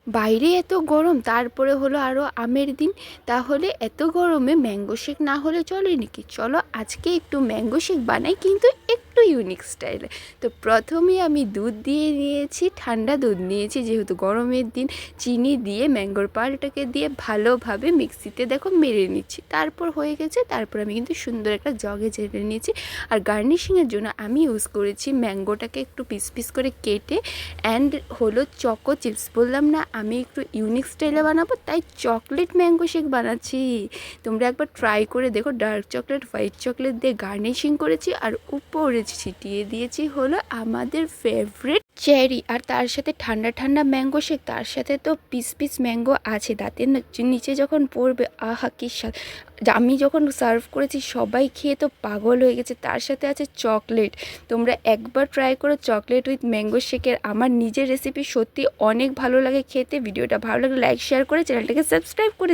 বাইরে এত গরম, তারপরে হলো আরও আমের দিন, তাহলে এত গরমে ম্যাঙ্গো শেক না হলে চলে নাকি? চলো আজকে একটু ম্যাঙ্গো শেক বানাই, কিন্তু একটু ইউনিক স্টাইলে। তো প্রথমে আমি দুধ দিয়ে নিয়েছি, ঠান্ডা দুধ নিয়েছি যেহেতু গরমের দিন। চিনি দিয়ে ম্যাঙ্গোর পাল্পটাকে দিয়ে ভালোভাবে মিক্সিতে দেখো মেরে নিচ্ছি, তারপর হয়ে গেছে। তারপর আমি কিন্তু সুন্দর একটা জগে ঝেড়ে নিয়েছি। আর গার্নিশিংয়ের জন্য আমি ইউজ করেছি ম্যাঙ্গোটাকে একটু পিস পিস করে কেটে, অ্যান্ড হলো চকো চিপস। বললাম না আমি একটু ইউনিক স্টাইলে বানাবো, তাই চকলেট ম্যাঙ্গো শেক বানাচ্ছি। তোমরা একবার ট্রাই করে দেখো। ডার্ক চকলেট, হোয়াইট চকলেট দিয়ে গার্নিশিং করেছি, আর উপরে ছিটিয়ে দিয়েছি হলো আমাদের ফেভারিট চেরি। আর তার সাথে ঠান্ডা ঠান্ডা ম্যাঙ্গো শেক, তার সাথে তো পিস পিস ম্যাঙ্গো আছে দাঁতের নিচে যখন পড়বে, আহা কি স্বাদ! আমি যখন সার্ভ করেছি সবাই খেয়ে তো পাগল হয়ে গেছে। তার সাথে আছে চকলেট। তোমরা একবার ট্রাই করো চকলেট উইথ ম্যাঙ্গো শেকের। আমার নিজের রেসিপি সত্যি অনেক ভালো লাগে খেতে। ভিডিওটা ভালো লাগলে লাইক শেয়ার করে চ্যানেলটাকে সাবস্ক্রাইব করে